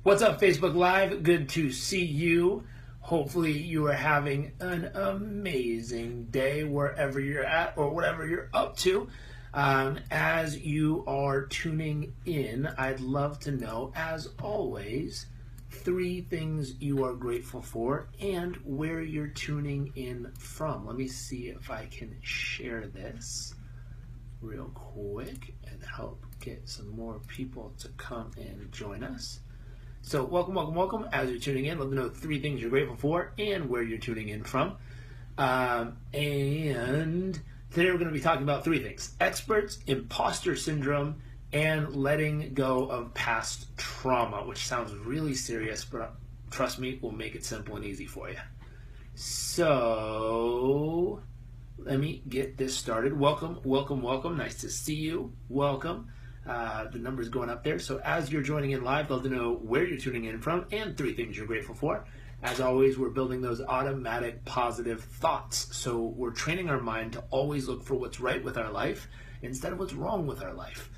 What's up, Facebook Live? Good to see you. Hopefully you are having an amazing day wherever you're at or whatever you're up to. As you are tuning in, I'd love to know, as always, 3 things you are grateful for and where you're tuning in from. Let me see if I can share this real quick and help get some more people to come and join us. So welcome. As you're tuning in, let me know 3 things you're grateful for and where you're tuning in from. And today we're going to be talking about 3 things: experts, imposter syndrome, and letting go of past trauma, which sounds really serious, but trust me, we'll make it simple and easy for you. So let me get this started. Welcome. Nice to see you. Welcome. The number is going up there. So as you're joining in live, love to know where you're tuning in from and 3 things you're grateful for. As always, we're building those automatic positive thoughts. So we're training our mind to always look for what's right with our life instead of what's wrong with our life.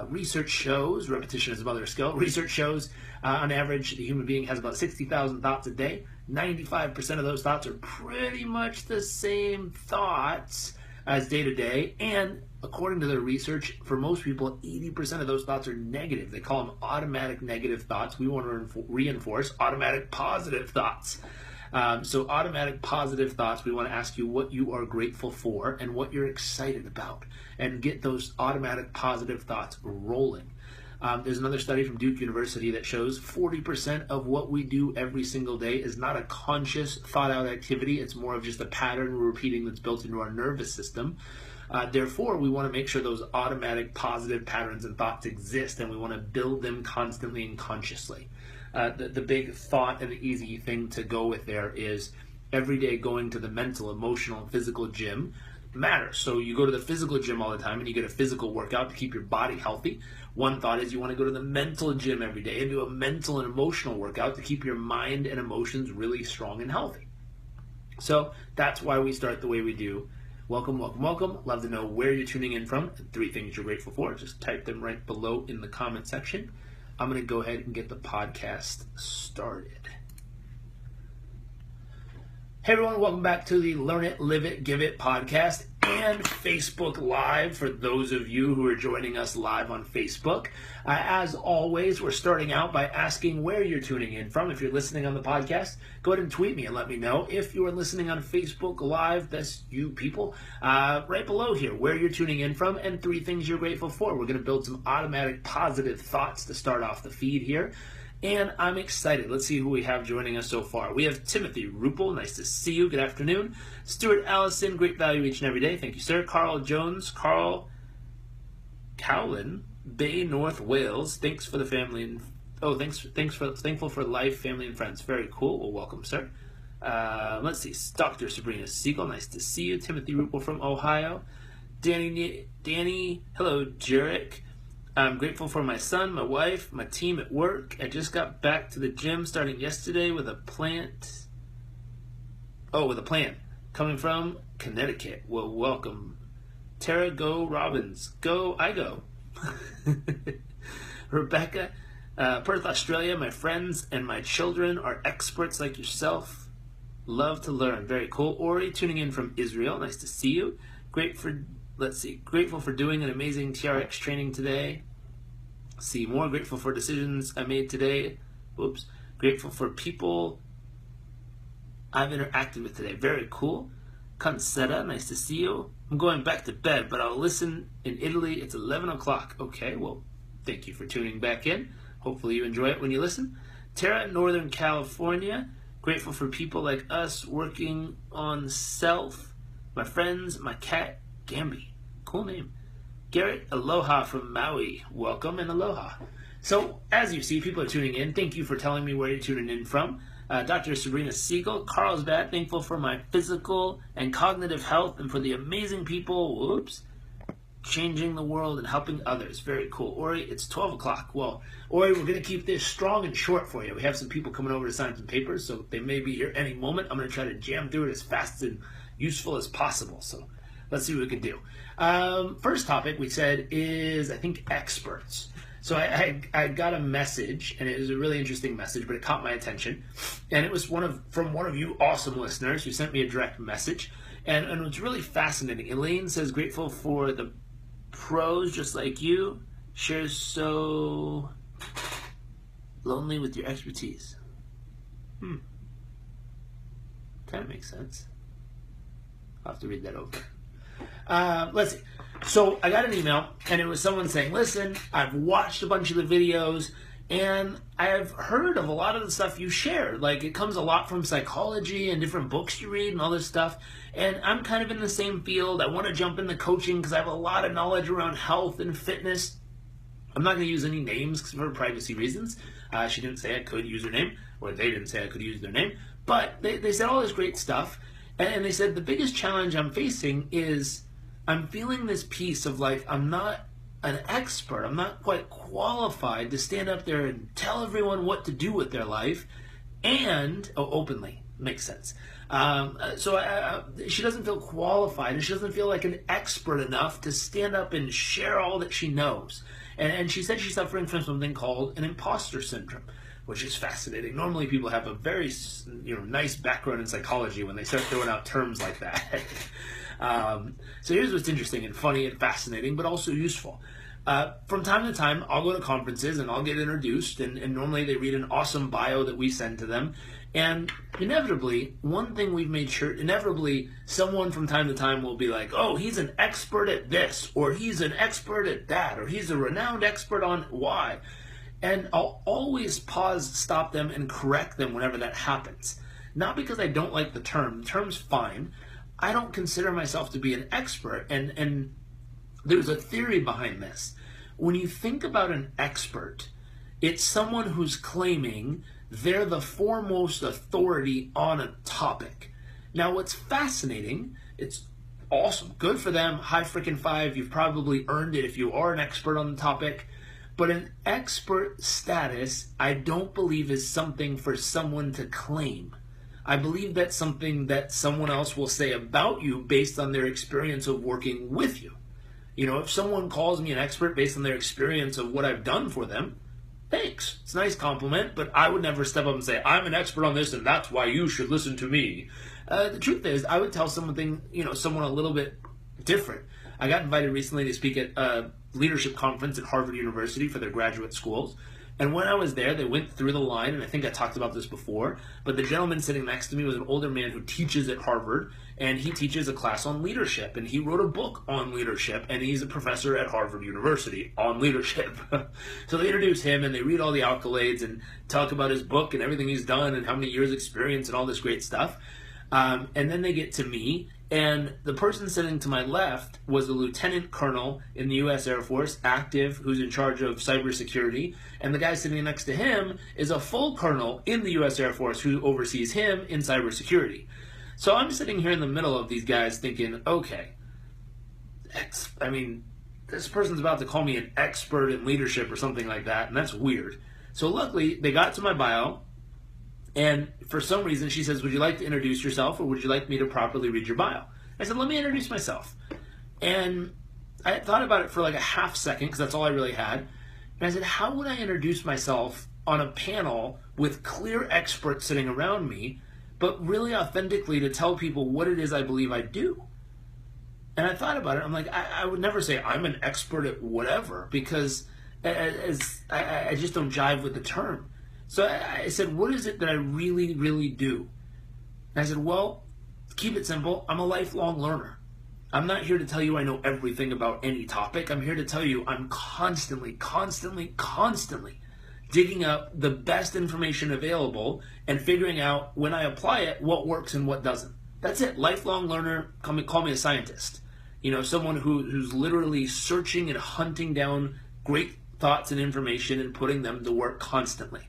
Research shows, repetition is a mother of skill. Research shows on average, the human being has about 60,000 thoughts a day. 95% of those thoughts are pretty much the same thoughts as day to day. And according to their research, for most people, 80% of those thoughts are negative. They call them automatic negative thoughts. We want to reinforce automatic positive thoughts. So automatic positive thoughts, we want to ask you what you are grateful for and what you're excited about and get those automatic positive thoughts rolling. There's another study from Duke University that shows 40% of what we do every single day is not a conscious, thought-out activity. It's more of just a pattern we're repeating that's built into our nervous system. Therefore, we want to make sure those automatic positive patterns and thoughts exist, and we want to build them constantly and consciously. The big thought and the easy thing to go with there is every day going to the mental, emotional, and physical gym matters. So you go to the physical gym all the time and you get a physical workout to keep your body healthy. One thought is you want to go to the mental gym every day and do a mental and emotional workout to keep your mind and emotions really strong and healthy. So that's why we start the way we do. Welcome. Love to know where you're tuning in from and 3 things you're grateful for. Just type them right below in the comment section. I'm going to go ahead and get the podcast started. Hey everyone, welcome back to the Learn It, Live It, Give It podcast and Facebook Live for those of you who are joining us live on Facebook. As always, we're starting out by asking where you're tuning in from. If you're listening on the podcast, go ahead and tweet me and let me know. If you are listening on Facebook Live, that's you people, right below here, where you're tuning in from and 3 things you're grateful for. We're going to build some automatic positive thoughts to start off the feed here. And I'm excited. Let's see who we have joining us so far. We have Timothy Rupel. Nice to see you. Good afternoon. Stuart Allison. Great value each and every day. Thank you, sir. Carl Jones. Carl Cowlin. Bay, North Wales. Thanks for the family. And thankful for life, family, and friends. Very cool. Well, welcome, sir. Let's see. Dr. Sabrina Siegel. Nice to see you. Timothy Rupel from Ohio. Danny. Hello, Jairek. I'm grateful for my son, my wife, my team at work. I just got back to the gym starting yesterday with a plan. Coming from Connecticut. Well, welcome. Tara, go Robbins. Go, I go. Rebecca, Perth, Australia. My friends and my children are experts like yourself. Love to learn. Very cool. Ori, tuning in from Israel. Nice to see you. Grateful for doing an amazing TRX training today. See more. Grateful for decisions I made today. Grateful for people I've interacted with today. Very cool. Consetta, nice to see you. I'm going back to bed, but I'll listen in Italy. It's 11 o'clock. Okay, well, thank you for tuning back in. Hopefully you enjoy it when you listen. Tara, Northern California. Grateful for people like us working on self. My friends, my cat, Gamby. Cool name. Garrett, aloha from Maui. Welcome and aloha. So, as you see, people are tuning in. Thank you for telling me where you're tuning in from. Dr. Sabrina Siegel, Carlsbad, thankful for my physical and cognitive health and for the amazing people, changing the world and helping others. Very cool. Ori, it's 12 o'clock. Well, Ori, we're going to keep this strong and short for you. We have some people coming over to sign some papers, so they may be here any moment. I'm going to try to jam through it as fast and useful as possible. So let's see what we can do. First topic we said is, I think, experts. So I got a message, and it was a really interesting message, but it caught my attention. And it was from one of you awesome listeners who sent me a direct message. And it was really fascinating. Elaine says, grateful for the pros just like you. Shares so lonely with your expertise. Kind of makes sense. I'll have to read that over. Let's see. So I got an email, and it was someone saying, listen, I've watched a bunch of the videos, and I've heard of a lot of the stuff you share. Like, it comes a lot from psychology and different books you read and all this stuff. And I'm kind of in the same field. I want to jump into coaching because I have a lot of knowledge around health and fitness. I'm not going to use any names for privacy reasons. She didn't say I could use her name, or they didn't say I could use their name. But they said all this great stuff. And they said the biggest challenge I'm facing is I'm feeling this piece of like, I'm not an expert. I'm not quite qualified to stand up there and tell everyone what to do with their life, and openly. Makes sense. So she doesn't feel qualified, and she doesn't feel like an expert enough to stand up and share all that she knows. And she said she's suffering from something called an impostor syndrome, which is fascinating. Normally people have a very nice background in psychology when they start throwing out terms like that. So here's what's interesting and funny and fascinating, but also useful. From time to time, I'll go to conferences and I'll get introduced, and normally they read an awesome bio that we send to them. And inevitably, one thing we've made sure, someone from time to time will be like, oh, he's an expert at this, or he's an expert at that, or he's a renowned expert on Y. And I'll always pause, stop them, and correct them whenever that happens. Not because I don't like the term. The term's fine. I don't consider myself to be an expert, and there's a theory behind this. When you think about an expert, it's someone who's claiming they're the foremost authority on a topic. Now, what's fascinating, it's awesome, good for them, high freaking five, you've probably earned it if you are an expert on the topic, but an expert status, I don't believe is something for someone to claim. I believe that's something that someone else will say about you based on their experience of working with you. If someone calls me an expert based on their experience of what I've done for them, thanks. It's a nice compliment, but I would never step up and say, I'm an expert on this and that's why you should listen to me. The truth is, I would tell someone a little bit different. I got invited recently to speak at a leadership conference at Harvard University for their graduate schools. And when I was there, they went through the line, and I think I talked about this before, but the gentleman sitting next to me was an older man who teaches at Harvard, and he teaches a class on leadership, and he wrote a book on leadership, and he's a professor at Harvard University on leadership. So they introduce him, and they read all the accolades and talk about his book and everything he's done and how many years experience and all this great stuff. And then they get to me, and the person sitting to my left was a lieutenant colonel in the U.S. Air Force, active, who's in charge of cybersecurity. And the guy sitting next to him is a full colonel in the U.S. Air Force who oversees him in cybersecurity. So I'm sitting here in the middle of these guys thinking, okay, this person's about to call me an expert in leadership or something like that, and that's weird. So luckily, they got to my bio, and for some reason, she says, would you like to introduce yourself, or would you like me to properly read your bio? I said, let me introduce myself. And I thought about it for like a half second, because that's all I really had. And I said, how would I introduce myself on a panel with clear experts sitting around me, but really authentically to tell people what it is I believe I do? And I thought about it. I'm like, I would never say I'm an expert at whatever, because I just don't jive with the term. So I said, what is it that I really, really do? And I said, well, keep it simple. I'm a lifelong learner. I'm not here to tell you I know everything about any topic. I'm here to tell you I'm constantly digging up the best information available and figuring out, when I apply it, what works and what doesn't. That's it. Lifelong learner. Call me a scientist. Someone who's literally searching and hunting down great thoughts and information and putting them to work constantly.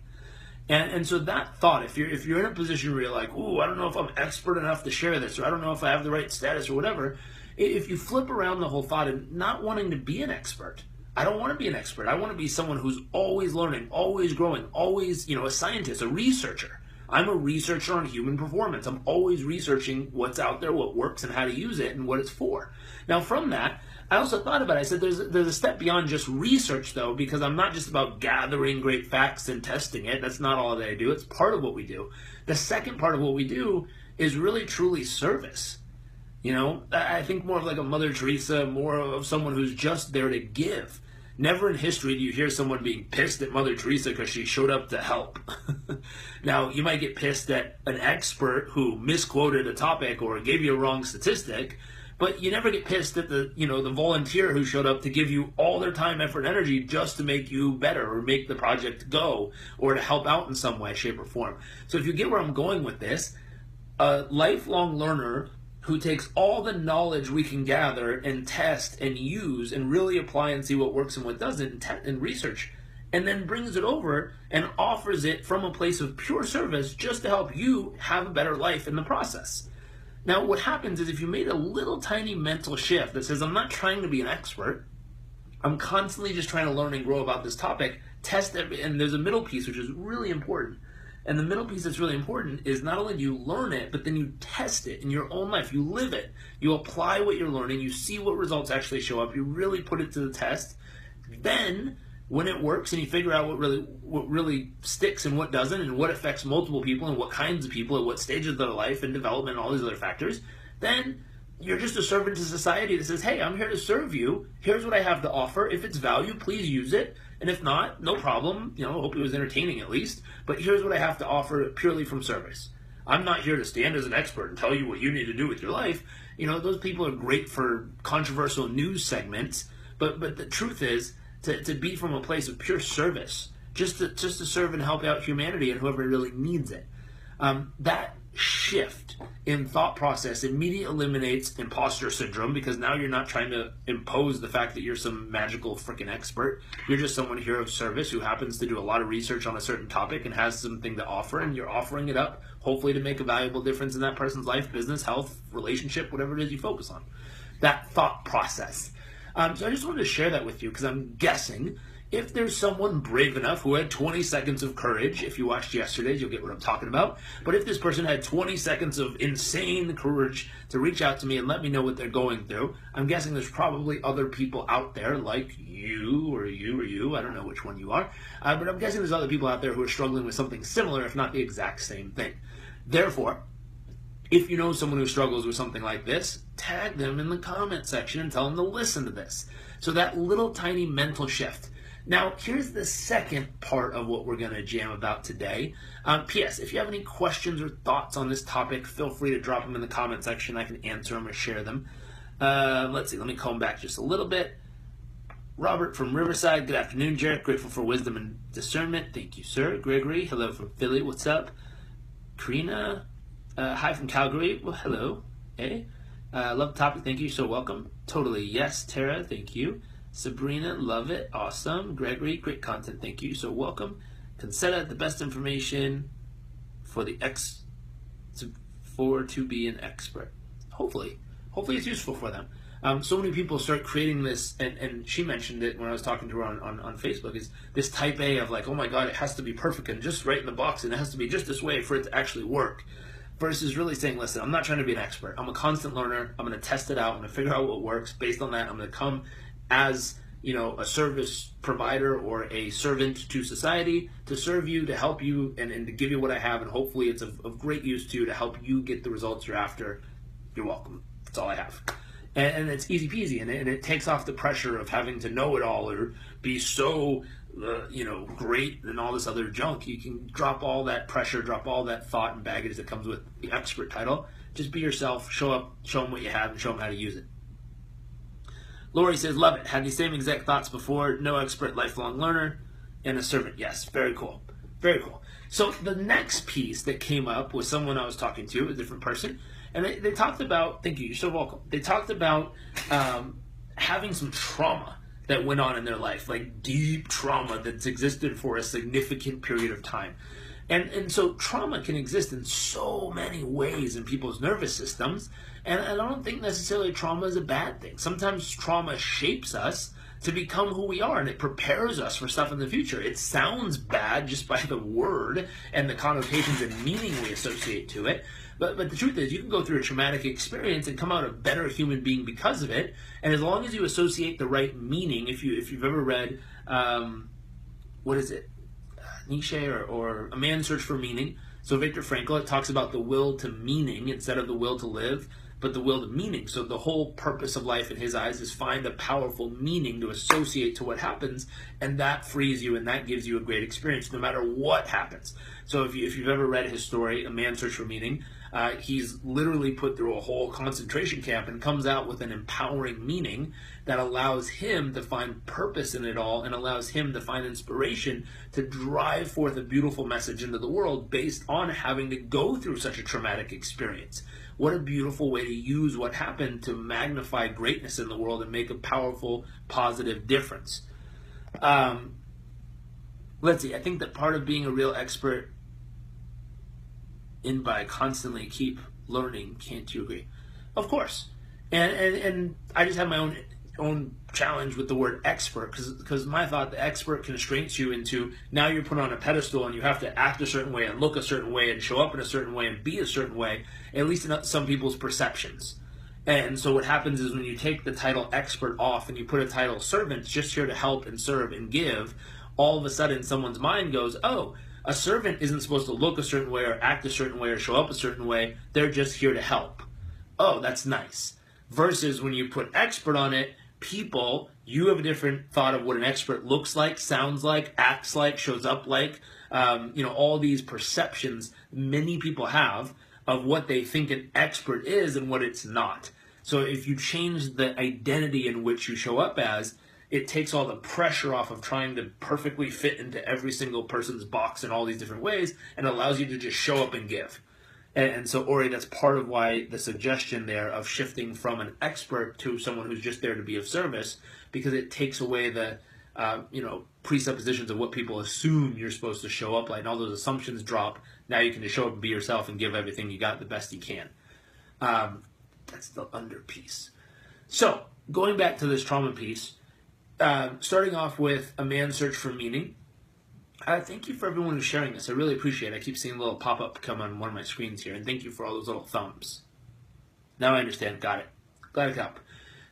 And so that thought, if you're in a position where you're like, ooh, I don't know if I'm expert enough to share this, or I don't know if I have the right status or whatever, if you flip around the whole thought and not wanting to be an expert, I don't want to be an expert. I want to be someone who's always learning, always growing, always, a scientist, a researcher. I'm a researcher on human performance. I'm always researching what's out there, what works, and how to use it, and what it's for. Now, from that, I also thought about it. I said there's a step beyond just research, though, because I'm not just about gathering great facts and testing it. That's not all that I do. It's part of what we do. The second part of what we do is really, truly service. You know, I think more of like a Mother Teresa, more of someone who's just there to give. Never in history do you hear someone being pissed at Mother Teresa because she showed up to help. Now, you might get pissed at an expert who misquoted a topic or gave you a wrong statistic, but you never get pissed at the volunteer who showed up to give you all their time, effort, and energy just to make you better or make the project go or to help out in some way, shape, or form. So if you get where I'm going with this, a lifelong learner who takes all the knowledge we can gather and test and use and really apply and see what works and what doesn't and research, and then brings it over and offers it from a place of pure service just to help you have a better life in the process. Now, what happens is if you made a little tiny mental shift that says, I'm not trying to be an expert, I'm constantly just trying to learn and grow about this topic, test it, and there's a middle piece which is really important. And the middle piece that's really important is not only do you learn it, but then you test it in your own life. You live it. You apply what you're learning. You see what results actually show up. You really put it to the test. Then, when it works and you figure out what really sticks and what doesn't and what affects multiple people and what kinds of people at what stages of their life and development and all these other factors, then you're just a servant to society that says, hey, I'm here to serve you. Here's what I have to offer. If it's value, please use it. And if not, no problem. I hope it was entertaining at least. But here's what I have to offer purely from service. I'm not here to stand as an expert and tell you what you need to do with your life. Those people are great for controversial news segments. But the truth is to be from a place of pure service, just to serve and help out humanity and whoever really needs it. That shift in thought process immediately eliminates imposter syndrome, because now you're not trying to impose the fact that you're some magical freaking expert. You're just someone here of service who happens to do a lot of research on a certain topic and has something to offer, and you're offering it up hopefully to make a valuable difference in that person's life, business, health, relationship, whatever it is you focus on. That thought process. So I just wanted to share that with you, because I'm guessing if there's someone brave enough who had 20 seconds of courage, if you watched yesterday's, you'll get what I'm talking about. But if this person had 20 seconds of insane courage to reach out to me and let me know what they're going through, I'm guessing there's probably other people out there like you or you, I don't know which one you are, but I'm guessing there's other people out there who are struggling with something similar, if not the exact same thing. Therefore, if you know someone who struggles with something like this, tag them in the comment section and tell them to listen to this. So that little tiny mental shift. Now, here's the second part of what we're going to jam about today. P.S. If you have any questions or thoughts on this topic, feel free to drop them in the comment section. I can answer them or share them. Let's see. Let me comb back just a little bit. Robert from Riverside. Good afternoon, Jairek. Grateful for wisdom and discernment. Thank you, sir. Gregory. Hello from Philly. What's up? Karina. Hi from Calgary. Well, hello. Hey. Love the topic. Thank you. So welcome. Totally. Yes. Tara. Thank you. Sabrina, love it. Awesome. Gregory, great content. Thank you. So welcome. Concetta, the best information for to be an expert. Hopefully it's useful for them. So many people start creating this, and she mentioned it when I was talking to her on Facebook, is this type A of like, oh my God, it has to be perfect and just right in the box, and it has to be just this way for it to actually work. Versus really saying, listen, I'm not trying to be an expert. I'm a constant learner. I'm going to test it out. I'm going to figure out what works. Based on that, I'm going to come as a service provider or a servant to society to serve you, to help you, and to give you what I have, and hopefully it's of great use to you to help you get the results you're after. You're welcome. That's all I have. And it's easy peasy, and it takes off the pressure of having to know it all or be so great and all this other junk. You can drop all that pressure, drop all that thought and baggage that comes with the expert title. Just be yourself, show up, show them what you have, and show them how to use it. Lori says, love it. Had the same exact thoughts before. No expert, lifelong learner, and a servant. Yes, very cool. Very cool. So the next piece that came up was someone I was talking to, a different person, and they talked about, thank you, you're so welcome. They talked about having some trauma that went on in their life, like deep trauma that's existed for a significant period of time. And so trauma can exist in so many ways in people's nervous systems, and I don't think necessarily trauma is a bad thing. Sometimes trauma shapes us to become who we are, and it prepares us for stuff in the future. It sounds bad just by the word and the connotations and meaning we associate to it, but the truth is, you can go through a traumatic experience and come out a better human being because of it. And as long as you associate the right meaning, if you've ever read, what is it, Nietzsche or A Man's Search for Meaning. So Viktor Frankl, it talks about the will to meaning instead of the will to live, but the will to meaning. So the whole purpose of life in his eyes is find a powerful meaning to associate to what happens, and that frees you and that gives you a great experience no matter what happens. So if you've ever read his story, A Man's Search for Meaning, he's literally put through a whole concentration camp and comes out with an empowering meaning that allows him to find purpose in it all and allows him to find inspiration to drive forth a beautiful message into the world based on having to go through such a traumatic experience. What a beautiful way to use what happened to magnify greatness in the world and make a powerful, positive difference. Let's see, I think that part of being a real expert in by constantly keep learning, can't you agree? Of course. And I just have my own challenge with the word expert, because my thought, the expert constraints you into, now you're put on a pedestal and you have to act a certain way and look a certain way and show up in a certain way and be a certain way, at least in some people's perceptions. And so what happens is when you take the title expert off and you put a title servant, just here to help and serve and give, all of a sudden someone's mind goes, oh, a servant isn't supposed to look a certain way or act a certain way or show up a certain way. They're just here to help. Oh, that's nice. Versus when you put expert on it, people, you have a different thought of what an expert looks like, sounds like, acts like, shows up like. All these perceptions many people have of what they think an expert is and what it's not. So if you change the identity in which you show up as, it takes all the pressure off of trying to perfectly fit into every single person's box in all these different ways and allows you to just show up and give. And so, Ori, that's part of why the suggestion there of shifting from an expert to someone who's just there to be of service, because it takes away the, presuppositions of what people assume you're supposed to show up like, and all those assumptions drop. Now you can just show up and be yourself and give everything you got the best you can. That's the under piece. So, going back to this trauma piece, starting off with A Man's Search for Meaning. Thank you for everyone who's sharing this. I really appreciate it. I keep seeing a little pop-up come on one of my screens here, and thank you for all those little thumbs. Now I understand. Got it. Glad it helped.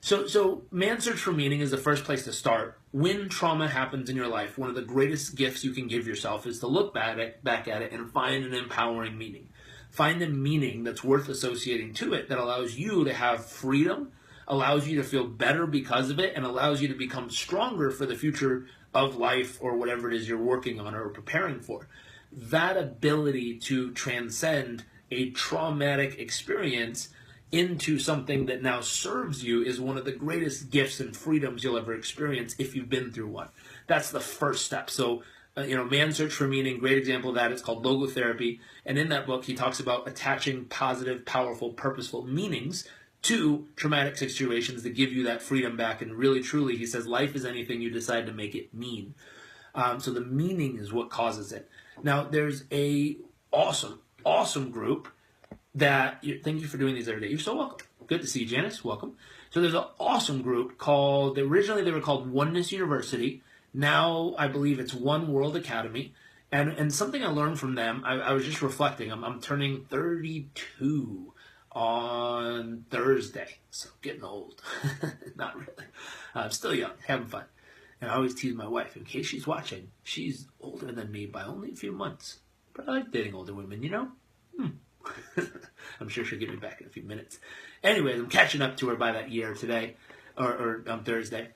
So Man's Search for Meaning is the first place to start. When trauma happens in your life, one of the greatest gifts you can give yourself is to look back at it and find an empowering meaning. Find a meaning that's worth associating to it that allows you to have freedom, allows you to feel better because of it, and allows you to become stronger for the future of life or whatever it is you're working on or preparing for. That ability to transcend a traumatic experience into something that now serves you is one of the greatest gifts and freedoms you'll ever experience if you've been through one. That's the first step. So, Man's Search for Meaning, great example of that. It's called Logotherapy. And in that book, he talks about attaching positive, powerful, purposeful meanings to traumatic situations that give you that freedom back. And really, truly, he says, life is anything you decide to make it mean. So the meaning is what causes it. Now, there's a awesome group that, thank you for doing these every day. You're so welcome. Good to see you, Janice. Welcome. So there's an awesome group called, originally they were called Oneness University. Now I believe it's One World Academy. And something I learned from them, I was just reflecting. I'm turning 32 on Thursday, so getting old. Not really. I'm still young, having fun. And I always tease my wife, in case she's watching, she's older than me by only a few months. But I like dating older women, I'm sure she'll get me back in a few minutes. Anyways, I'm catching up to her by that year today, or on Thursday.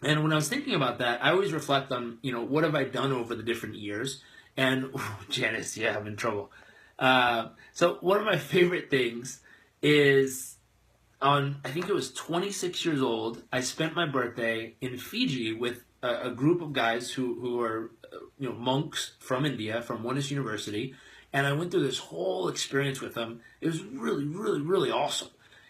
And when I was thinking about that, I always reflect on, what have I done over the different years? And, Janice, yeah, I'm in trouble. So one of my favorite things is I think it was 26 years old, I spent my birthday in Fiji with a group of guys who are, monks from India, from Oneness University. And I went through this whole experience with them. It was really, really, really awesome.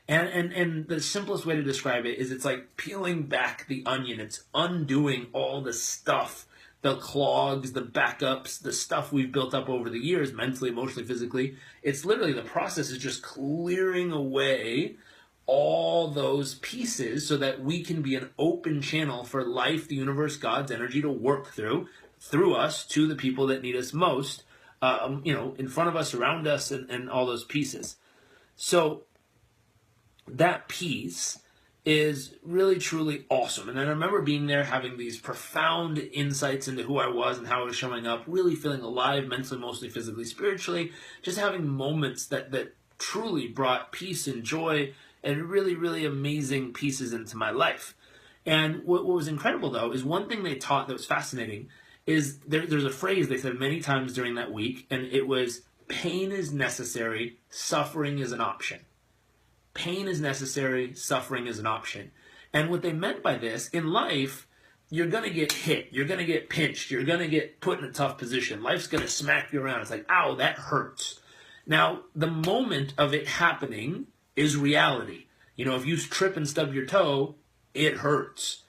And the simplest way to describe it is it's like peeling back the onion. It's undoing all the stuff, the clogs, the backups, the stuff we've built up over the years, mentally, emotionally, physically. It's literally, the process is just clearing away all those pieces so that we can be an open channel for life, the universe, God's energy to work through us to the people that need us most, in front of us, around us, and all those pieces. So that piece is really, truly awesome. And I remember being there, having these profound insights into who I was and how I was showing up, really feeling alive mentally, mostly physically, spiritually, just having moments that truly brought peace and joy and really, really amazing pieces into my life. And what was incredible, though, is one thing they taught that was fascinating is there's a phrase they said many times during that week, and it was, pain is necessary, suffering is an option. Pain is necessary, suffering is an option. And what they meant by this, in life, you're going to get hit, you're going to get pinched, you're going to get put in a tough position. Life's going to smack you around. It's like, ow, that hurts. Now, the moment of it happening is reality. If you trip and stub your toe, it hurts.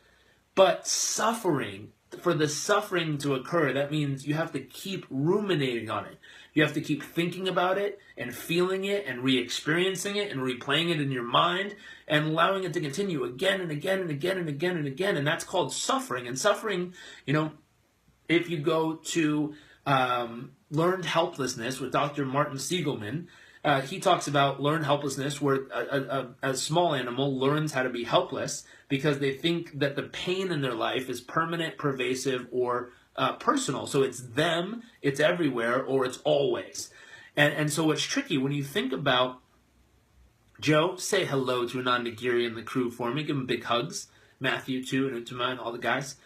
But suffering, for the suffering to occur, that means you have to keep ruminating on it. You have to keep thinking about it and feeling it and re-experiencing it and replaying it in your mind and allowing it to continue again and again and again and again and again. And that's called suffering. And suffering, if you go to Learned Helplessness with Dr. Martin Siegelman, he talks about learned helplessness, where a small animal learns how to be helpless because they think that the pain in their life is permanent, pervasive, or personal. So it's them, it's everywhere, or it's always. And so what's tricky, when you think about, Joe, say hello to Anand Nagiri and the crew for me. Give them big hugs. Matthew, too, and Utama and all the guys.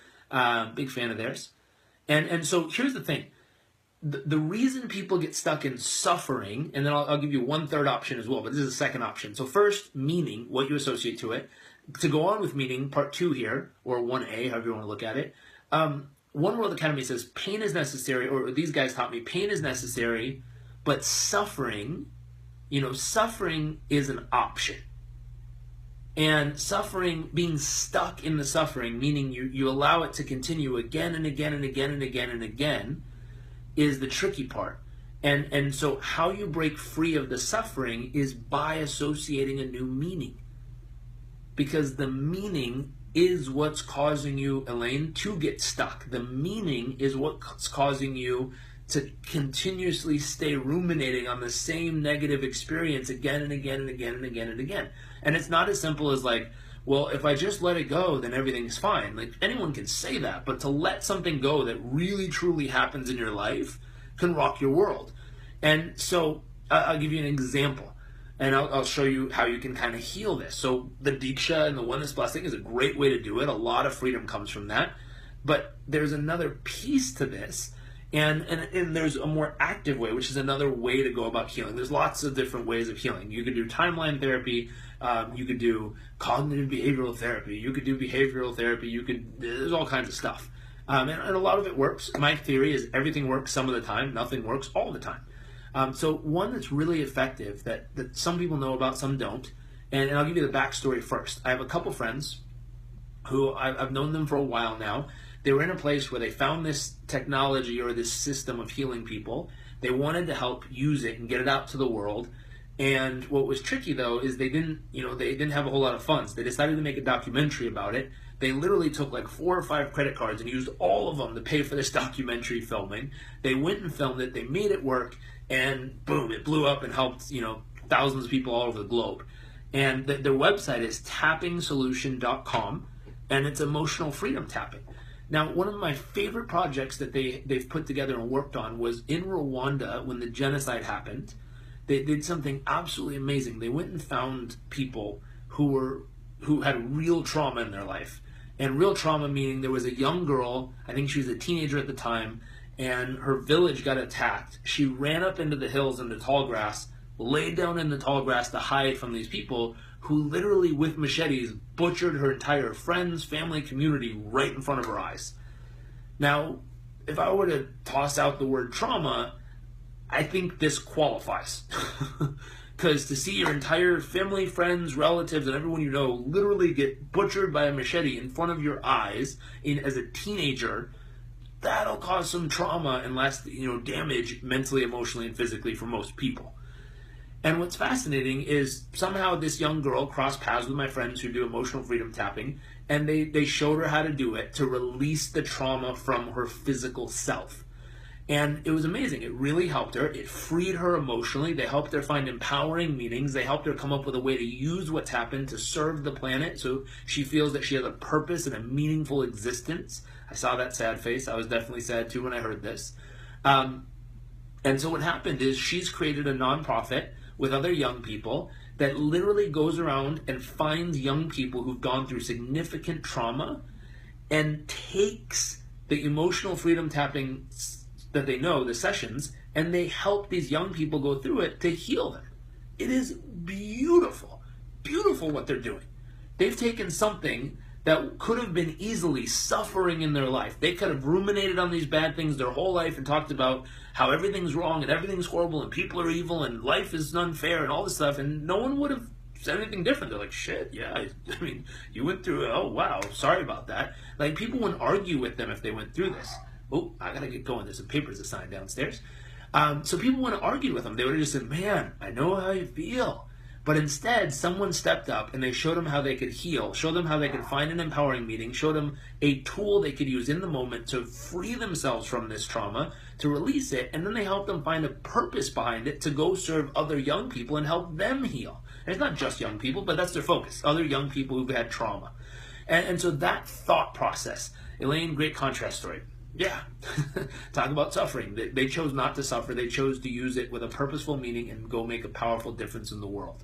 Big fan of theirs. And so here's the thing. The reason people get stuck in suffering, and then I'll give you one third option as well, but this is a second option. So first, meaning, what you associate to it. To go on with meaning, part 2 here, or 1A, however you want to look at it. One World Academy says pain is necessary, or these guys taught me, pain is necessary, but suffering, suffering is an option. And suffering, being stuck in the suffering, meaning you allow it to continue again and again and again and again and again, is the tricky part. And so how you break free of the suffering is by associating a new meaning. Because the meaning is what's causing you, Elaine, to get stuck. The meaning is what's causing you to continuously stay ruminating on the same negative experience again and again and again and again and again. And it's not as simple as like, well, if I just let it go, then everything's fine. Like, anyone can say that, but to let something go that really truly happens in your life can rock your world. And so I'll give you an example, and I'll show you how you can kind of heal this. So the Diksha and the Oneness Blessing is a great way to do it. A lot of freedom comes from that. But there's another piece to this, and there's a more active way, which is another way to go about healing. There's lots of different ways of healing. You could do timeline therapy. You could do cognitive behavioral therapy. You could do behavioral therapy. There's all kinds of stuff. And a lot of it works. My theory is everything works some of the time. Nothing works all the time. So one that's really effective that some people know about, some don't. And I'll give you the backstory first. I have a couple friends who I've known them for a while now. They were in a place where they found this technology or this system of healing people. They wanted to help use it and get it out to the world. And what was tricky, though, is they didn't have a whole lot of funds. They decided to make a documentary about it. They literally took like 4 or 5 credit cards and used all of them to pay for this documentary filming. They went and filmed it. They made it work. And boom, it blew up and helped, thousands of people all over the globe. And their website is tappingsolution.com, and it's emotional freedom tapping. Now, one of my favorite projects that they've put together and worked on was in Rwanda when the genocide happened. They did something absolutely amazing. They went and found people who had real trauma in their life. And real trauma meaning there was a young girl, I think she was a teenager at the time, and her village got attacked. She ran up into the hills in the tall grass, laid down in the tall grass to hide from these people who literally with machetes butchered her entire friends, family, community right in front of her eyes. Now, if I were to toss out the word trauma, I think this qualifies. Because to see your entire family, friends, relatives, and everyone you know literally get butchered by a machete in front of your eyes as a teenager, that'll cause some trauma and damage mentally, emotionally, and physically for most people. And what's fascinating is somehow this young girl crossed paths with my friends who do emotional freedom tapping, and they showed her how to do it to release the trauma from her physical self. And it was amazing. It really helped her. It freed her emotionally. They helped her find empowering meanings. They helped her come up with a way to use what's happened to serve the planet so she feels that she has a purpose and a meaningful existence. I saw that sad face. I was definitely sad too when I heard this. And so what happened is she's created a nonprofit with other young people that literally goes around and finds young people who've gone through significant trauma and takes the emotional freedom tapping that they know, the sessions, and they help these young people go through it to heal them. It is beautiful, beautiful what they're doing. They've taken something that could have been easily suffering in their life. They could have ruminated on these bad things their whole life and talked about how everything's wrong and everything's horrible and people are evil and life is unfair and all this stuff, and no one would have said anything different. They're like, shit, yeah, I mean, you went through it. Oh, wow, sorry about that. Like, people wouldn't argue with them if they went through this. Oh, I gotta get going. There's some papers to sign downstairs. So people wouldn't argue with them. They would have just said, man, I know how you feel. But instead, someone stepped up and they showed them how they could heal, showed them how they could find an empowering meeting, showed them a tool they could use in the moment to free themselves from this trauma, to release it, and then they helped them find a purpose behind it to go serve other young people and help them heal. And it's not just young people, but that's their focus, other young people who've had trauma. And so that thought process, Elaine, great contrast story. Yeah, talk about suffering. They chose not to suffer. They chose to use it with a purposeful meaning and go make a powerful difference in the world.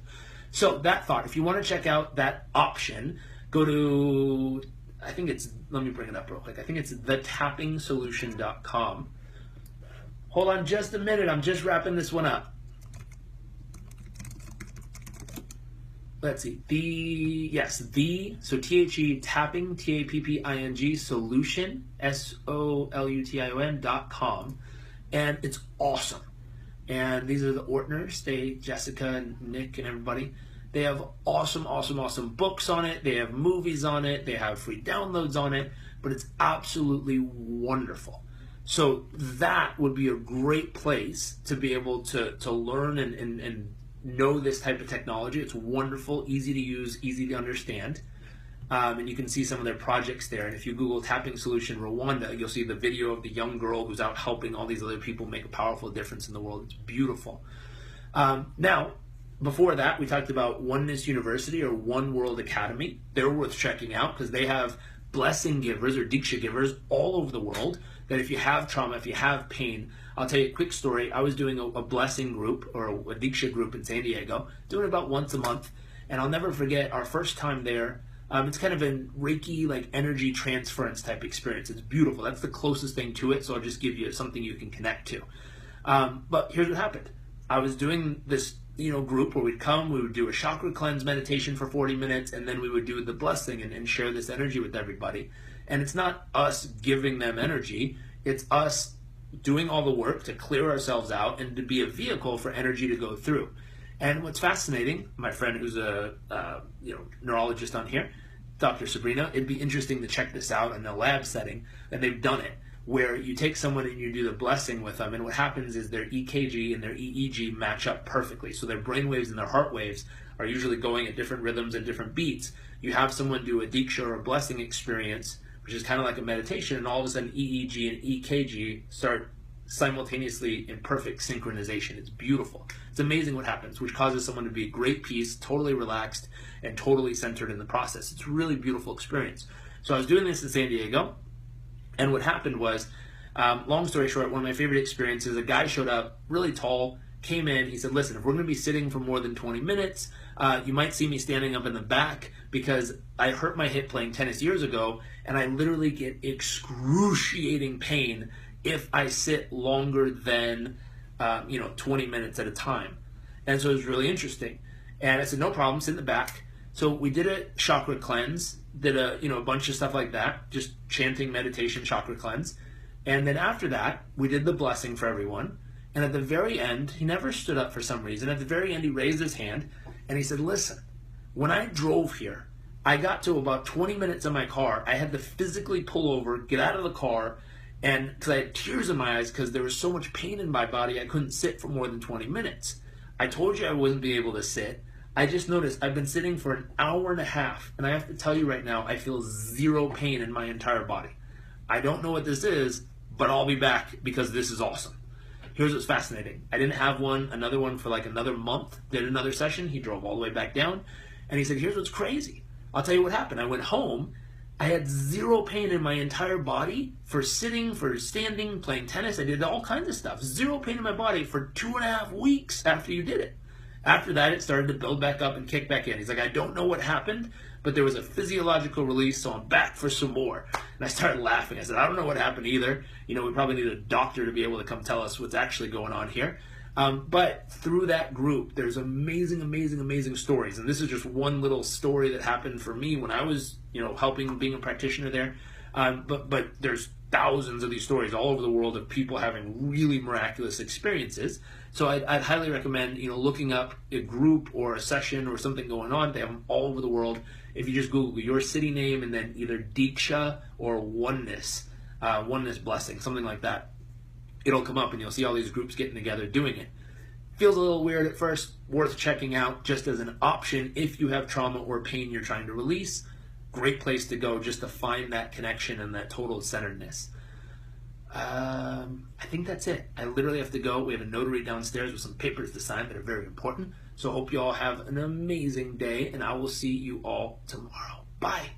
So that thought, if you want to check out that option, go to, I think it's, let me bring it up real quick. I think it's thetappingsolution.com. Hold on just a minute. I'm just wrapping this one up. Let's see, so THE, tapping, TAPPING, solution, SOLUTION.com, and it's awesome. And these are the Ortners, Jessica and Nick and everybody. They have awesome books on it. They have movies on it. They have free downloads on it, but it's absolutely wonderful. So that would be a great place to be able to learn and know this type of technology. It's wonderful, easy to use, easy to understand. And you can see some of their projects there. And if you Google Tapping Solution Rwanda, you'll see the video of the young girl who's out helping all these other people make a powerful difference in the world. It's beautiful. Now, before that, we talked about Oneness University or One World Academy. They're worth checking out because they have blessing givers or Diksha givers all over the world that if you have trauma, if you have pain, I'll tell you a quick story. I was doing a blessing group or a Diksha group in San Diego, doing it about once a month, and I'll never forget our first time there. It's kind of a Reiki, like energy transference type experience. It's beautiful. That's the closest thing to it, so I'll just give you something you can connect to. But here's what happened. I was doing this group where we'd come, we would do a chakra cleanse meditation for 40 minutes, and then we would do the blessing and share this energy with everybody. And it's not us giving them energy, it's us doing all the work to clear ourselves out and to be a vehicle for energy to go through. And what's fascinating, my friend who's a neurologist on here, Dr. Sabrina, it'd be interesting to check this out in a lab setting, and they've done it, where you take someone and you do the blessing with them, and what happens is their EKG and their EEG match up perfectly. So their brain waves and their heart waves are usually going at different rhythms and different beats. You have someone do a Diksha or a blessing experience, which is kind of like a meditation, and all of a sudden EEG and EKG start simultaneously in perfect synchronization. It's beautiful. It's amazing what happens, which causes someone to be at great peace, totally relaxed, and totally centered in the process. It's a really beautiful experience. So I was doing this in San Diego, and what happened was, long story short, one of my favorite experiences, a guy showed up, really tall, came in, he said, listen, if we're going to be sitting for more than 20 minutes, you might see me standing up in the back because I hurt my hip playing tennis years ago, and I literally get excruciating pain if I sit longer than 20 minutes at a time. And so it was really interesting. And I said, no problem, sit in the back. So we did a chakra cleanse, did a bunch of stuff like that, just chanting, meditation, chakra cleanse. And then after that, we did the blessing for everyone. And at the very end, he never stood up for some reason. At the very end, he raised his hand and he said, listen, when I drove here, I got to about 20 minutes in my car. I had to physically pull over, get out of the car, and because I had tears in my eyes because there was so much pain in my body, I couldn't sit for more than 20 minutes. I told you I wouldn't be able to sit. I just noticed I've been sitting for an hour and a half, and I have to tell you right now, I feel zero pain in my entire body. I don't know what this is, but I'll be back because this is awesome. Here's what's fascinating. I didn't have another one for like another month, did another session. He drove all the way back down, and he said, here's what's crazy. I'll tell you what happened. I went home. I had zero pain in my entire body for sitting, for standing, playing tennis. I did all kinds of stuff. Zero pain in my body for 2.5 weeks after you did it. After that, it started to build back up and kick back in. He's like, I don't know what happened, but there was a physiological release, so I'm back for some more. And I started laughing. I said, I don't know what happened either. We probably need a doctor to be able to come tell us what's actually going on here. But through that group, there's amazing, amazing, amazing stories. And this is just one little story that happened for me when I was, helping, being a practitioner there. But there's thousands of these stories all over the world of people having really miraculous experiences. So I'd highly recommend, looking up a group or a session or something going on. They have them all over the world. If you just Google your city name and then either Diksha or Oneness, Oneness Blessing, something like that, it'll come up and you'll see all these groups getting together doing it. Feels a little weird at first, worth checking out just as an option if you have trauma or pain you're trying to release. Great place to go just to find that connection and that total centeredness. I think that's it. I literally have to go. We have a notary downstairs with some papers to sign that are very important. So I hope you all have an amazing day, and I will see you all tomorrow. Bye.